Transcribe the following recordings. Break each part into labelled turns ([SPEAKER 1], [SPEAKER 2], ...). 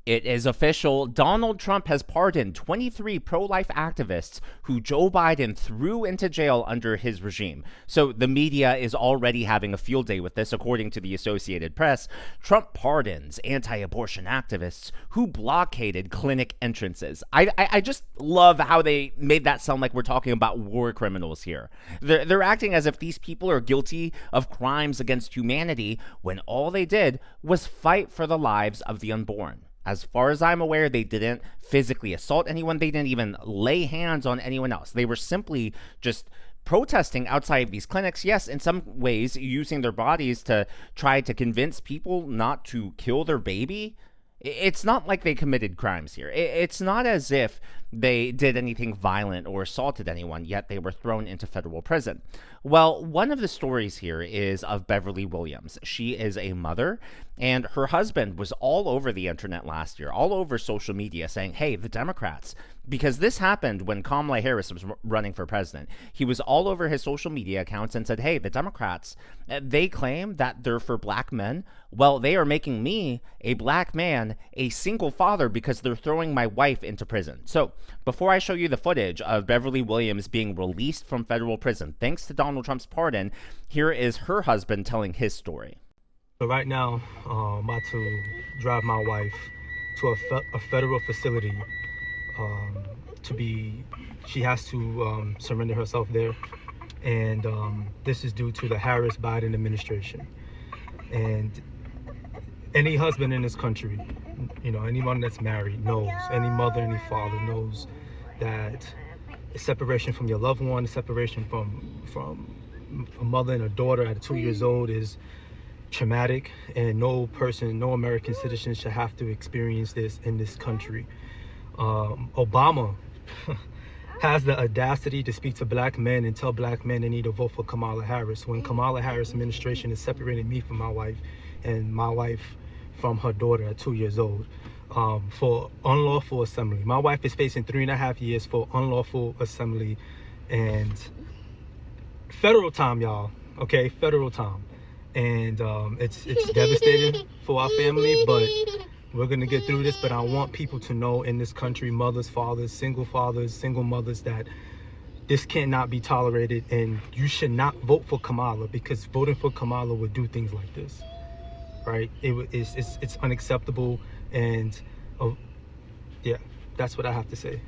[SPEAKER 1] It is official. Donald Trump has pardoned 23 pro-life activists who Joe Biden threw into jail under his regime. So the media is already having a field day with this, according to the Associated Press. Trump pardons anti-abortion activists who blockaded clinic entrances. I just love how they made that sound like we're talking about war criminals here. They're acting as if these people are guilty of crimes against humanity when all they did was fight for the lives of the unborn. As far as I'm aware, they didn't physically assault anyone. They didn't even lay hands on anyone else. They were simply just protesting outside of these clinics. Yes, in some ways, using their bodies to try to convince people not to kill their baby. It's not like they committed crimes here. It's not as if they did anything violent or assaulted anyone, yet they were thrown into federal prison. Well, one of the stories here is of Beverly Williams. She is a mother, and her husband was all over the internet last year, all over social media, saying, hey, the Democrats, because this happened when Kamala Harris was running for president. He was all over his social media accounts and said, hey, the Democrats, they claim that they're for black men. Well, they are making me, a black man, a single father because they're throwing my wife into prison. So before I show you the footage of Beverly Williams being released from federal prison, thanks to Donald Trump's pardon, here is her husband telling his story.
[SPEAKER 2] So right now, I'm about to drive my wife to a federal facility she has to surrender herself there. And this is due to the Harris-Biden administration. And any husband in this country, you know, anyone that's married knows, any mother, any father knows that separation from your loved one, separation from a mother and a daughter at 2 years old is traumatic, and no American citizen should have to experience this in this country. Obama has the audacity to speak to black men and tell black men they need to vote for Kamala Harris when Kamala Harris administration is separating me from my wife and my wife from her daughter at 2 years old for unlawful assembly. My wife is facing 3.5 years for unlawful assembly and federal time, y'all. Okay, federal time. And it's devastating for our family, but we're gonna get through this. But I want people to know in this country, mothers, fathers, single mothers, that this cannot be tolerated, and you should not vote for Kamala, because voting for Kamala would do things like this, right? It's unacceptable, and yeah, that's what I have to say.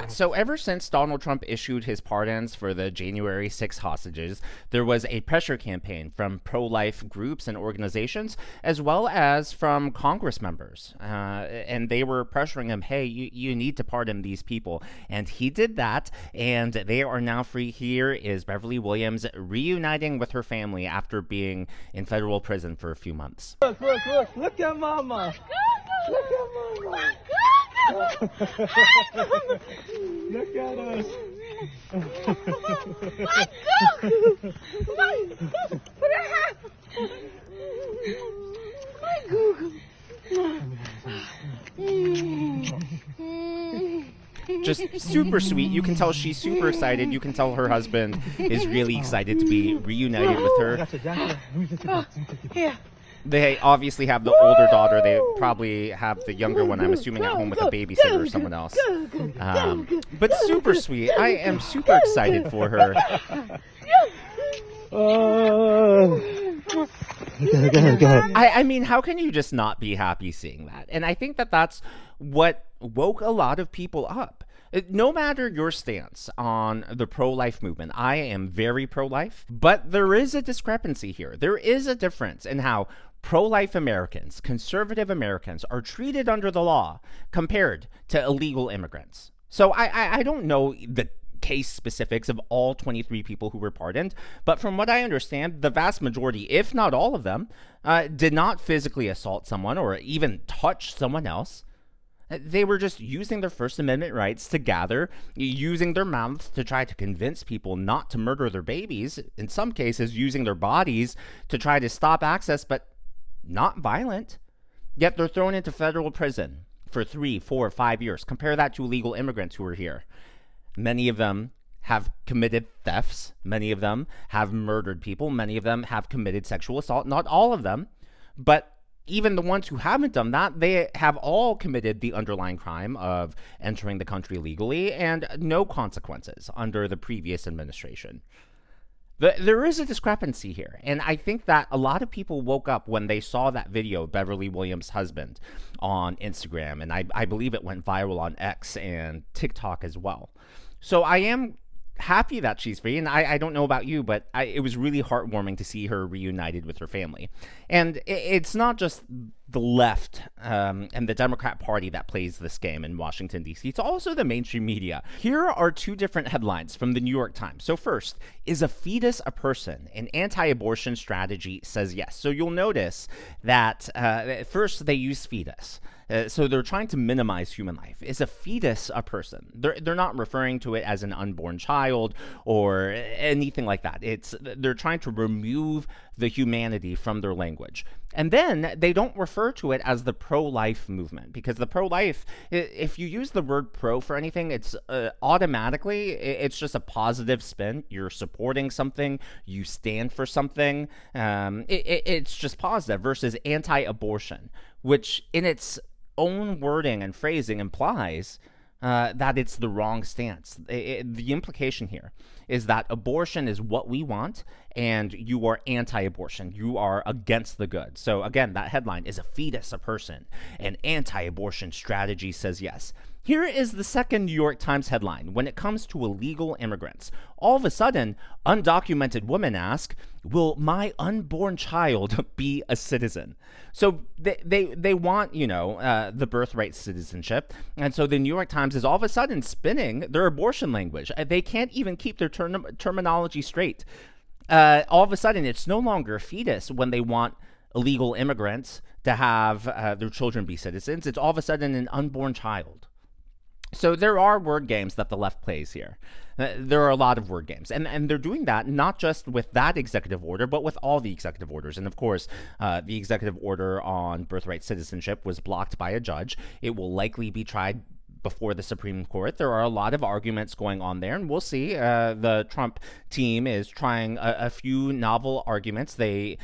[SPEAKER 1] So ever since Donald Trump issued his pardons for the January 6 hostages, there was a pressure campaign from pro-life groups and organizations, as well as from Congress members. And they were pressuring him, hey, you need to pardon these people. And he did that, and they are now free. Here is Beverly Williams reuniting with her family after being in federal prison for a few months.
[SPEAKER 2] Look at mama. Look at mama. Look at us.
[SPEAKER 1] Just super sweet. You can tell she's super excited. You can tell her husband is really excited to be reunited with her.
[SPEAKER 3] Yeah.
[SPEAKER 1] They obviously have the older daughter. They probably have the younger one, I'm assuming, at home with a babysitter or someone else. But super sweet. I am super excited for her.
[SPEAKER 2] Go ahead.
[SPEAKER 1] I mean, how can you just not be happy seeing that? And I think that that's what woke a lot of people up. No matter your stance on the pro-life movement, I am very pro-life, but there is a discrepancy here. There is a difference in how pro-life Americans, conservative Americans, are treated under the law compared to illegal immigrants. So I don't know the case specifics of all 23 people who were pardoned, but from what I understand, the vast majority, if not all of them, did not physically assault someone or even touch someone else. They were just using their First Amendment rights to gather, using their mouths to try to convince people not to murder their babies, in some cases using their bodies to try to stop access, but not violent. Yet they're thrown into federal prison for 3, 4, 5 years. Compare that to illegal immigrants who are here. Many of them have committed thefts. Many of them have murdered people. Many of them have committed sexual assault. Not all of them, but even the ones who haven't done that, they have all committed the underlying crime of entering the country legally and no consequences under the previous administration. There is a discrepancy here, and I think that a lot of people woke up when they saw that video of Beverly Williams' husband on Instagram, and I believe it went viral on X and TikTok as well. So I am happy that she's free, and I don't know about you, but it was really heartwarming to see her reunited with her family. And it's not just the left and the Democrat Party that plays this game in Washington, D.C. It's also the mainstream media. Here are two different headlines from the New York Times. So first, is a fetus a person? An anti-abortion strategy says yes. So you'll notice that first they use fetus. So they're trying to minimize human life. Is a fetus a person? They're not referring to it as an unborn child or anything like that. They're trying to remove the humanity from their language. And then they don't refer to it as the pro-life movement, because the pro-life, if you use the word pro for anything, it's automatically, it's just a positive spin. You're supporting something, you stand for something. It's just positive versus anti-abortion, which in its own wording and phrasing implies that it's the wrong stance. The implication here is that abortion is what we want, and you are anti-abortion. You are against the good. So again, that headline, is a fetus a person? An anti-abortion strategy says yes. Here is the second New York Times headline. When it comes to illegal immigrants, all of a sudden, undocumented women ask, will my unborn child be a citizen? So they want, the birthright citizenship. And so the New York Times is all of a sudden spinning their abortion language. They can't even keep their terminology straight. All of a sudden, it's no longer a fetus when they want illegal immigrants to have their children be citizens. It's all of a sudden an unborn child. So there are word games that the left plays here. There are a lot of word games. And they're doing that not just with that executive order, but with all the executive orders. And of course, the executive order on birthright citizenship was blocked by a judge. It will likely be tried before the Supreme Court. There are a lot of arguments going on there, and we'll see. The Trump team is trying a few novel arguments. They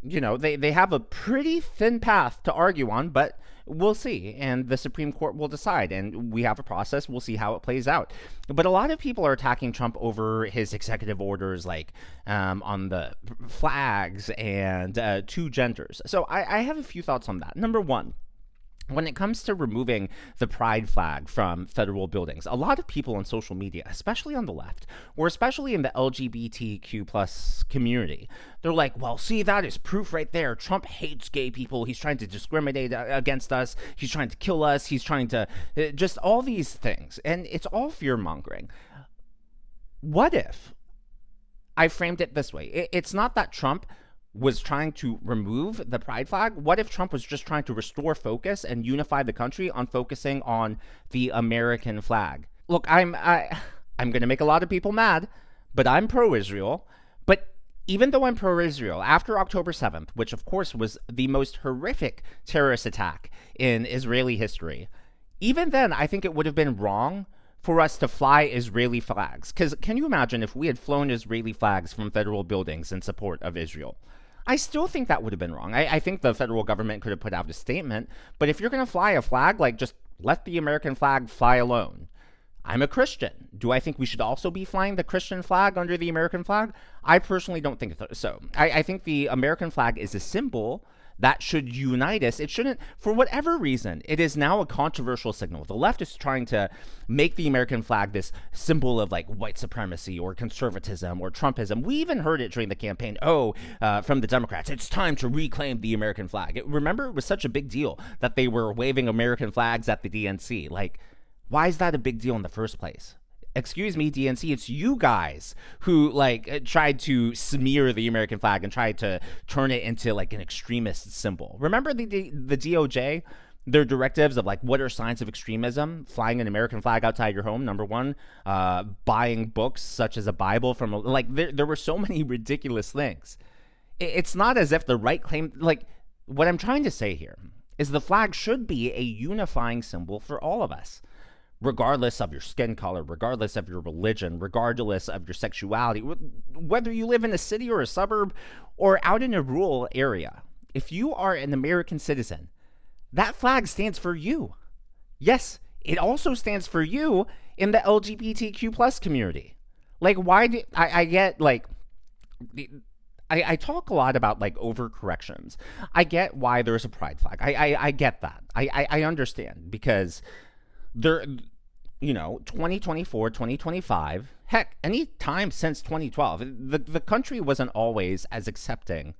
[SPEAKER 1] have a pretty thin path to argue on, but we'll see, and the Supreme Court will decide, and we have a process. We'll see how it plays out. But a lot of people are attacking Trump over his executive orders, like on the flags and two genders. So I have a few thoughts on that. Number one, when it comes to removing the pride flag from federal buildings, a lot of people on social media, especially on the left, or especially in the LGBTQ plus community, they're like, well, see, that is proof right there. Trump hates gay people. He's trying to discriminate against us. He's trying to kill us. He's trying to just all these things. And it's all fear-mongering. What if I framed it this way? It's not that Trump was trying to remove the pride flag. What if Trump was just trying to restore focus and unify the country on focusing on the American flag? Look, I'm going to make a lot of people mad, but I'm pro-Israel. But even though I'm pro-Israel, after October 7th, which of course was the most horrific terrorist attack in Israeli history, even then I think it would have been wrong for us to fly Israeli flags. Because can you imagine if we had flown Israeli flags from federal buildings in support of Israel? I still think that would have been wrong. I think the federal government could have put out a statement, but if you're going to fly a flag, like, just let the American flag fly alone. I'm a Christian. Do I think we should also be flying the Christian flag under the American flag? I personally don't think so. I think the American flag is a symbol that should unite us. It shouldn't, for whatever reason, it is now a controversial signal. The left is trying to make the American flag this symbol of like white supremacy or conservatism or Trumpism. We even heard it during the campaign, from the Democrats, it's time to reclaim the American flag. Remember, it was such a big deal that they were waving American flags at the DNC. Like, why is that a big deal in the first place? Excuse me, DNC, it's you guys who tried to smear the American flag and tried to turn it into like an extremist symbol. Remember the DOJ, their directives of like what are signs of extremism? Flying an American flag outside your home, number one. Buying books such as a Bible from there were so many ridiculous things. It's not as if the right claim, what I'm trying to say here is the flag should be a unifying symbol for all of us, regardless of your skin color, regardless of your religion, regardless of your sexuality, whether you live in a city or a suburb or out in a rural area. if you are an American citizen, that flag stands for you. Yes, it also stands for you in the LGBTQ plus community. Like, why do I get like, I talk a lot about like overcorrections. I get why there's a pride flag. I get that. I understand because there, 2024, 2025, heck, any time since 2012, the country wasn't always as accepting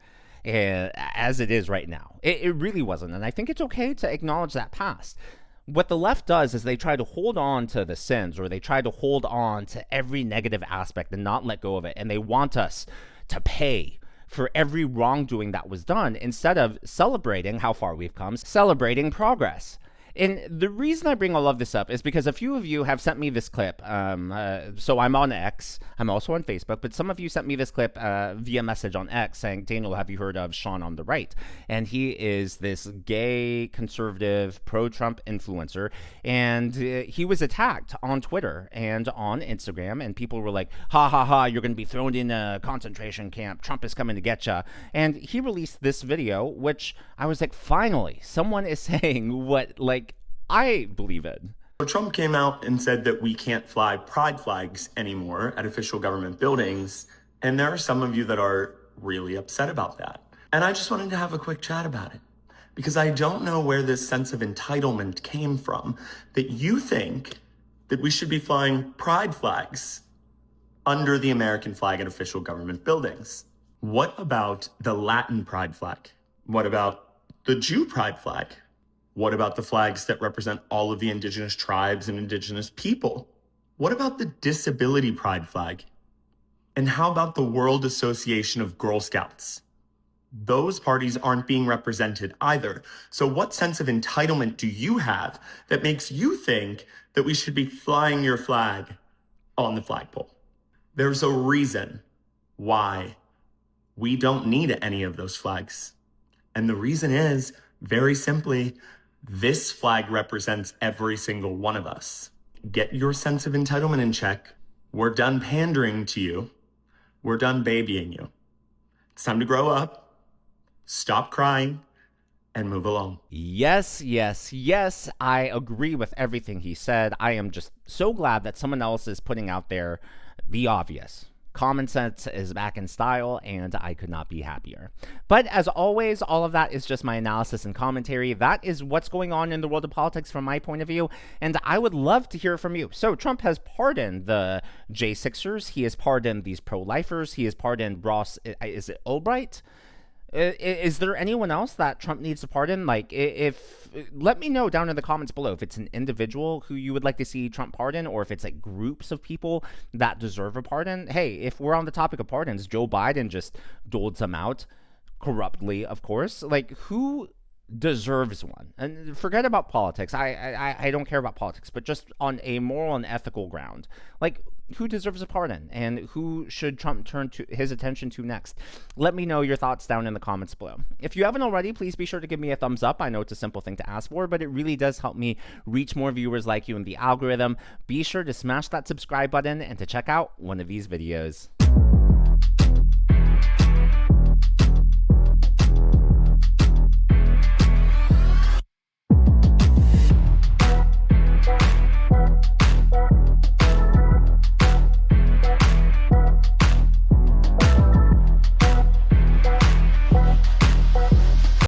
[SPEAKER 1] as it is right now. It really wasn't. And I think it's okay to acknowledge that past. What the left does is they try to hold on to the sins, or they try to hold on to every negative aspect and not let go of it. And they want us to pay for every wrongdoing that was done instead of celebrating how far we've come, celebrating progress. And the reason I bring all of this up is because a few of you have sent me this clip. So I'm on X. I'm also on Facebook. But some of you sent me this clip via message on X saying, Daniel, have you heard of Sean on the Right? And he is this gay, conservative, pro-Trump influencer. And he was attacked on Twitter and on Instagram. And people were like, ha, ha, ha, you're going to be thrown in a concentration camp. Trump is coming to get you. And he released this video, which I was like, finally, someone is saying what, like, I believe it.
[SPEAKER 3] Trump came out and said that we can't fly pride flags anymore at official government buildings. And there are some of you that are really upset about that. And I just wanted to have a quick chat about it because I don't know where this sense of entitlement came from that you think that we should be flying pride flags under the American flag at official government buildings. What about the Latin pride flag? What about the Jew pride flag? What about the flags that represent all of the indigenous tribes and indigenous people? What about the disability pride flag? And how about the World Association of Girl Scouts? Those parties aren't being represented either. So what sense of entitlement do you have that makes you think that we should be flying your flag on the flagpole? There's a reason why we don't need any of those flags. And the reason is, very simply, this flag represents every single one of us. Get your sense of entitlement in check. We're done pandering to you. We're done babying you. It's time to grow up, stop crying, and move along.
[SPEAKER 1] Yes, yes, yes. I agree with everything he said. I am just so glad that someone else is putting out there the obvious. Common sense is back in style, and I could not be happier. But as always, all of that is just my analysis and commentary. That is what's going on in the world of politics from my point of view, and I would love to hear from you. So Trump has pardoned the J6ers. He has pardoned these pro-lifers. He has pardoned Ross, is it Ulbright? Is there anyone else that Trump needs to pardon? Like, let me know down in the comments below if it's an individual who you would like to see Trump pardon, or if it's like groups of people that deserve a pardon. Hey, if we're on the topic of pardons, Joe Biden just doled some out corruptly, of course. Like, who deserves one? And forget about politics. I don't care about politics, but just on a moral and ethical ground, like, who deserves a pardon and who should Trump turn to his attention to next? Let me know your thoughts down in the comments below. If you haven't already, please be sure to give me a thumbs up. I know it's a simple thing to ask for, but it really does help me reach more viewers like you in the algorithm. Be sure to smash that subscribe button and to check out one of these videos.